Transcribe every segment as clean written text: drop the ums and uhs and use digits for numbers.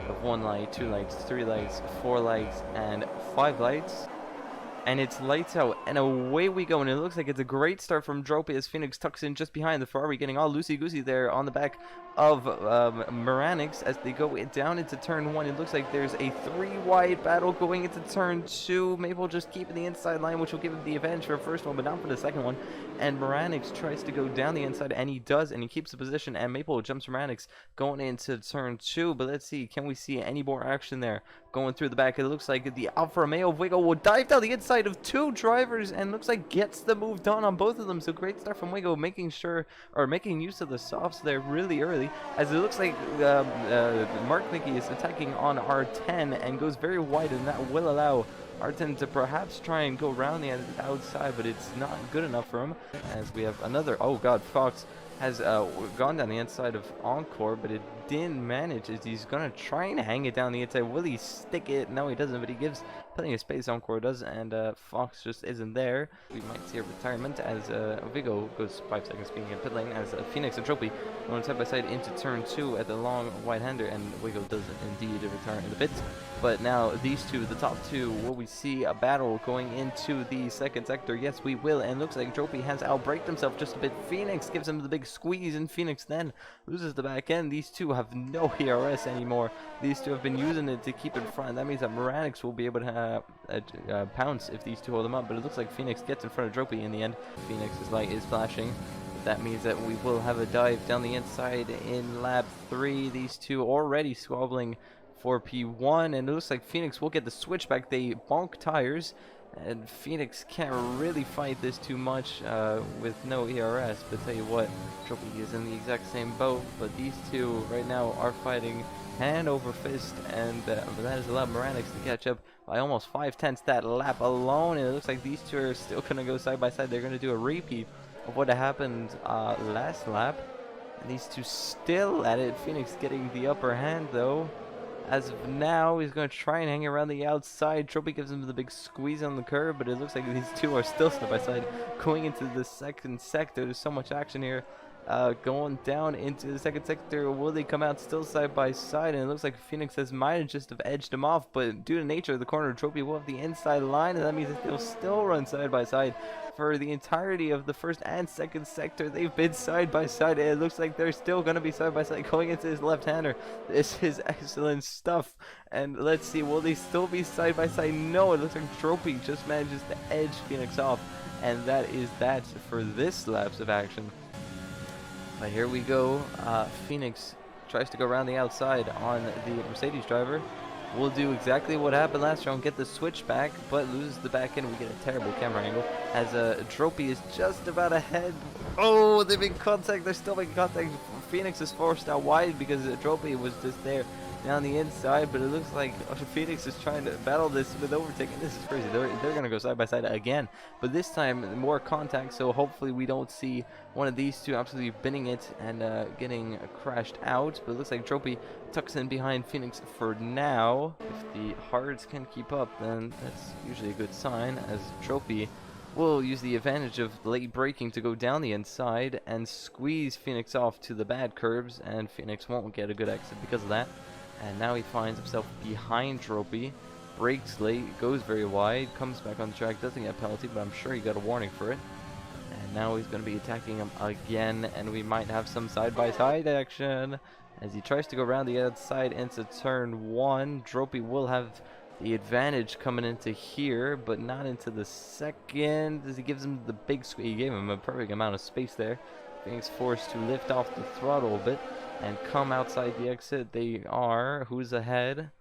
of 1 light, 2 lights, 3 lights, 4 lights, and 5 lights. And it's lights out, and away we go, and it looks like it's a great start from Drope as Phoenix tucks in just behind the Ferrari, getting all loosey-goosey there on the back of Moranix as they go down into turn 1. It looks like there's a 3-wide battle going into turn 2. Maple just keeping the inside line, which will give him the advantage for the first one, but not for the second one. And Moranix tries to go down the inside, and he does, and he keeps the position, and Maple jumps Moranix going into turn 2. But let's see, can we see any more action there? Going through the back, it looks like the Alfa Romeo Vigo will dive down the inside of 2 drivers and looks like gets the move done on both of them. So great start from Vigo, making sure, or making use of the softs there really early, as it looks like Mark Nicky is attacking on R10 and goes very wide, and that will allow R10 to perhaps try and go around the outside, but it's not good enough for him, as we have another, oh god, Fox has gone down the inside of Encore, but it didn't manage, as he's going to try and hang it down the inside. Will he stick it? No, he doesn't, but he gives plenty of space. Encore does, and Fox just isn't there. We might see a retirement as Vigo goes 5 seconds being in pit lane, as Phoenix and Trophy going side by side into turn 2 at the long right-hander, and Vigo does indeed retire in the pits. But now these two, the top two, will we see a battle going into the second sector? Yes, we will, and looks like Trophy has outbraked himself just a bit. Phoenix gives him the big squeeze, and Phoenix then loses the back end. These two have no ERS anymore. These two have been using it to keep in front. That means that Moranix will be able to pounce if these two hold them up, but it looks like Phoenix gets in front of Trophy in the end. Phoenix's light is flashing. That means that we will have a dive down the inside in lap 3. These two already squabbling for P1, and it looks like Phoenix will get the switchback. They bonk tires, and Phoenix can't really fight this too much with no ERS, but tell you what, Trophy is in the exact same boat, but these two right now are fighting hand over fist, and that has allowed Moranix to catch up by almost 5/10 that lap alone, and it looks like these two are still going to go side by side. They're going to do a repeat of what happened last lap, and these two still at it. Phoenix getting the upper hand though. As of now, he's going to try and hang around the outside. Trophy gives him the big squeeze on the curve, but it looks like these two are still side by side going into the second sector. There's so much action here. Going down into the second sector, will they come out still side by side? And it looks like Phoenix has might have just have edged him off, but due to nature of the corner, Trophy will have the inside line, and that means that they'll still run side by side for the entirety of the first and second sector. They've been side by side, and it looks like they're still going to be side by side going into his left-hander. This is excellent stuff, and let's see, will they still be side by side? No, it looks like Trophy just manages to edge Phoenix off, and that is that for this lapse of action. But here we go. Phoenix tries to go around the outside on the Mercedes driver. We'll do exactly what happened last round, get the switch back, but loses the back end. We get a terrible camera angle as Trophy is just about ahead. Oh, they make contact. They're still making contact. Phoenix is forced out wide because Trophy was just there down the inside, but it looks like Phoenix is trying to battle this with overtaking. This is crazy. They're going to go side by side again, but this time more contact, so hopefully we don't see one of these two absolutely binning it and getting crashed out. But it looks like Trophy tucks in behind Phoenix for now. If the hards can keep up, then that's usually a good sign, as Trophy will use the advantage of late braking to go down the inside and squeeze Phoenix off to the bad curbs, and Phoenix won't get a good exit because of that. And now he finds himself behind Trophy, brakes late, goes very wide, comes back on the track, doesn't get a penalty, but I'm sure he got a warning for it. And now he's going to be attacking him again, and we might have some side-by-side action as he tries to go around the outside into turn 1. Trophy will have the advantage coming into here, but not into the second, as he gives him the big squeeze. He gave him a perfect amount of space there. Phoenix forced to lift off the throttle a bit and come outside the exit. They are. Who's ahead?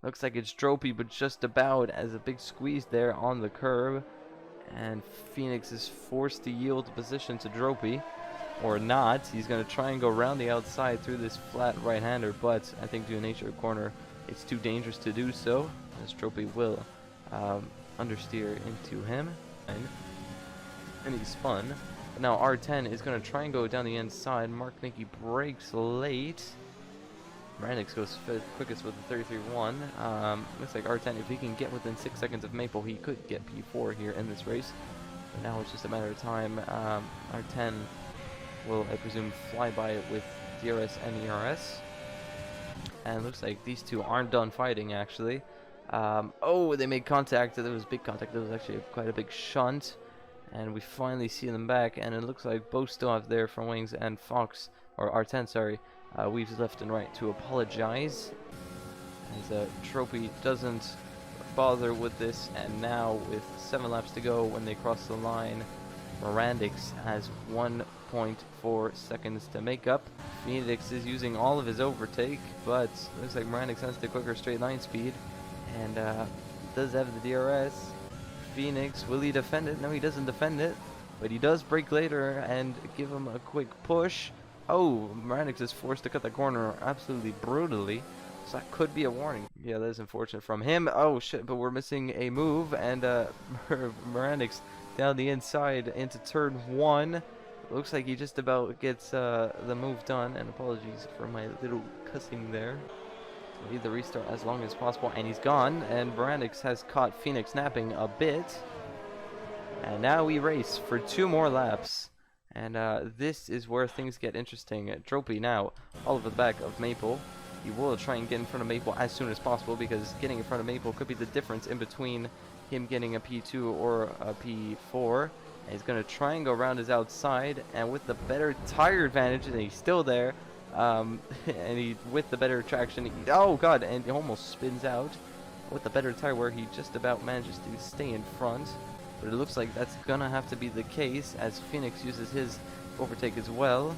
Looks like it's Trophy, but just about, as a big squeeze there on the curb. And Phoenix is forced to yield the position to Trophy, or not. He's going to try and go around the outside through this flat right-hander, but I think due to nature of the corner, it's too dangerous to do so, as Trophy will understeer into him. And he's spun. Now R10 is going to try and go down the inside. Mark Nicky breaks late. Moranix goes quickest with the 33-1. Looks like R10, if he can get within 6 seconds of Maple, he could get P4 here in this race. But now it's just a matter of time. R10 will, I presume, fly by it with DRS and ERS. and looks like these two aren't done fighting actually. Oh, they made contact. There was big contact. There was actually quite a big shunt, and we finally see them back. And it looks like both still have their front wings, and Fox, or R10, sorry, weaves left and right to apologize. As Tropy doesn't bother with this, and now with 7 laps to go when they cross the line, Mirandix has 1.4 seconds to make up. Phoenix is using all of his overtake, but looks like Mirandix has the quicker straight line speed, and does have the DRS. Phoenix, will he defend it? No, he doesn't defend it, but he does brake later and give him a quick push. Oh, Mirandix is forced to cut the corner absolutely brutally. So that could be a warning. Yeah, that is unfortunate from him. Oh shit, but we're missing a move, and Mirandix down the inside into turn 1. Looks like he just about gets the move done, and apologies for my little cussing there. So leave the restart as long as possible, and he's gone, and Mirandix has caught Phoenix napping a bit. And now we race for 2 more laps. And this is where things get interesting. Tropy now all over the back of Maple. He will try and get in front of Maple as soon as possible, because getting in front of Maple could be the difference in between him getting a P2 or a P4. And he's going to try and go around his outside, and with the better tire advantage, and he's still there, and he with the better traction, oh god, and he almost spins out. With the better tire where he just about manages to stay in front. But it looks like that's going to have to be the case, as Phoenix uses his overtake as well.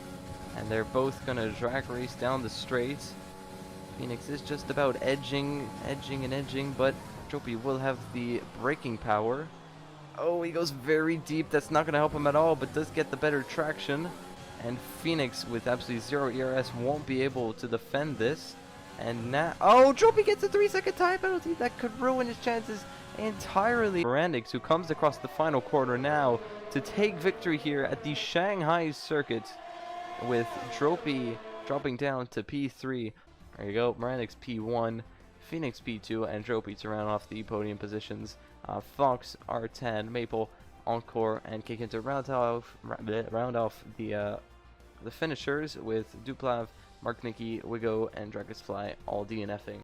And they're both going to drag race down the straight. Phoenix is just about edging, but Tropy will have the braking power. Oh, he goes very deep. That's not going to help him at all, but does get the better traction. And Phoenix, with absolutely 0 ERS, won't be able to defend this. And now, oh, Tropy gets a 3-second time penalty. That could ruin his chances entirely. Mirandix, who comes across the final quarter now to take victory here at the Shanghai circuit, with Tropy dropping down to P3. There you go, Mirandix P1, Phoenix P2, and Tropy to round off the podium positions. Fox, R10, Maple, Encore, and Kick into round off the finishers with Duplav, Mark Nicky, Wigo, and Dragonfly all DNFing.